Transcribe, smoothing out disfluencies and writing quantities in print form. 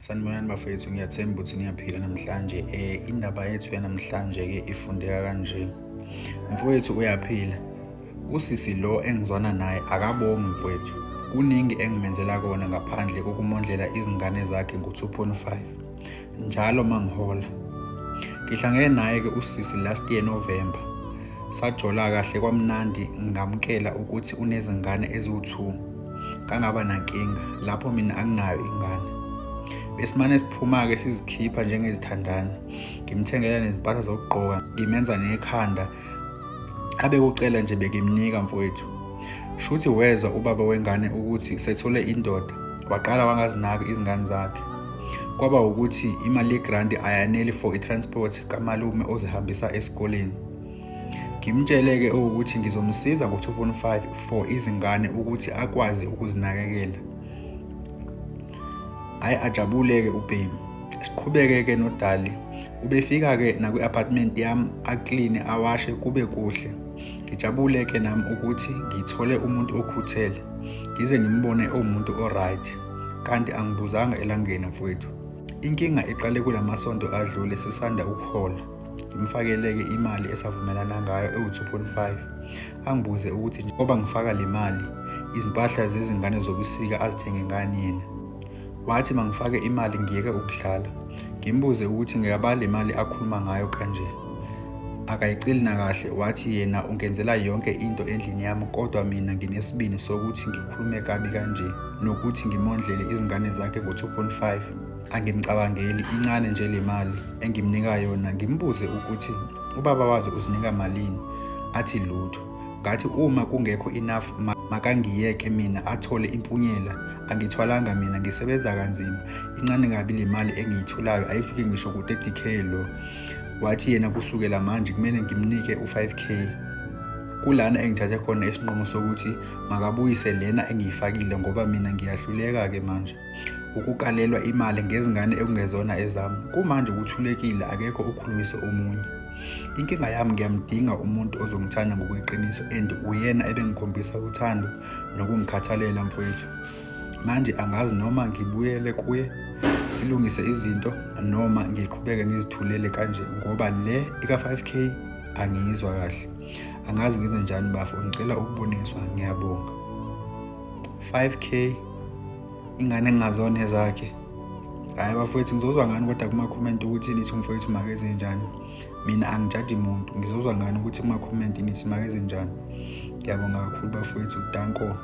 Sanibonani bafethu, ngiyathemba ukuthi niyaphila namhlanje. Indaba yethu yanamhlanje-ke ifundeka kanje. Mfowethu uyaphila. Usisi lo engizwana naye akabongi mfowethu. Kuningi engimenzela kona ngaphandle kokumondlela izingane zakhe ngo-2.5. Njalo mangihola. Ngihlangene naye-ke usisi last year November. Sajola kahle kwamnandi ngamkela ukuthi unezingane eziwu-2. Kangaba nankinga lapho mina anginayo ingane. Besimane siphuma-ke sizikhipha njengezithandana. Ngimthengela nezimpahla zokugqoka, ngimenza nekhanda. Abe kucela nje bekimnika mfowethu. Shuthi wezwa ubaba wengane ukuthi sethole indoda, waqala wangazinaki izingane zakhe. Kwaba ukuthi imali yegrant ayaneli for i-transport kamalume ozihambisa esikoleni. Ngimtshele-ke ukuthi ngizomsiza ngo-2.5 for izingane ukuthi akwazi ukuzinakekela. Hayi ajabule-ke ubhebi. Siqhubeke-ke nodali. Ubefika-ke nakwi-apartment yami akline awashe kube kuhle. Ngijabule-ke nami ukuthi ngithole umuntu okhuthele. Ngize ngimbone umuntu o-right. Kanti angibuzanga elangeni mfowethu. Inkinga iqale kulamasonto adlule sisanda ukuhola. Ngimfakele-ke imali esavumelana ngayo ewu-2.5. Angibuze ukuthi njengoba ngifaka le mali, izimpahla zezingane zobusika azithenge ngani yena. Wathi mangifake imali ngiyeke ukudlala. Ngimbuze ukuthi ngiyaba le mali akhuluma ngayo kanje. Akayicili nakahle, wathi yena ungenzela yonke into endlini yami kodwa mina nginesibini sokuthi ngikhulume kabi kanje nokuthi ngimondlele izingane zakhe ngo-2.5. Angimcabangeli incane nje le mali engimnika yona. Ngimbuze ukuthi ubaba wazo uzinika malini. Athi lutho. Ngathi uma kungekho enough makangiyeke mina athole impunyela. Angithwalanga mina, ngisebenza kanzima. Incane kabi le mali engiyitholayo ayifike ngisho ku-30k lo. Wathi yena kusukela manje kumele ngimnike u-5k. Kulana engithathe khona isinqumo sokuthi makabuyise lena engiyifakile ngoba mina ngiyahluleka-ke manje ukukalelwa imali ngezingane ekungezona ezami. Kumanje kuthulekile, akekho ukhulumise omunye. Inkinga yami ngiyamdinga umuntu ozongithanda ngokweqiniso and uyena ebengikhombisa uthando nokungikhathalela mfowethu. Manje angazi noma ngibuyele kuye silungise izinto noma ngiqhubeke ngizithulele kanje ngoba le ika-5k angiyizwa kahle. Angazi ngenze njani bafo, ngicela ukuboniswa, ngiyabonga. 5k ingane engingazona ezakhe. Hayi bafowethu, ngizozwa ngani kodwa kuma-comment ukuthi nithi umfowethu makeze njani. Mina angijaji muntu, ngizozwa ngani ukuthi kuma-comment nithi makeze njani. Ngiyabonga kakhulu bafowethu, danko.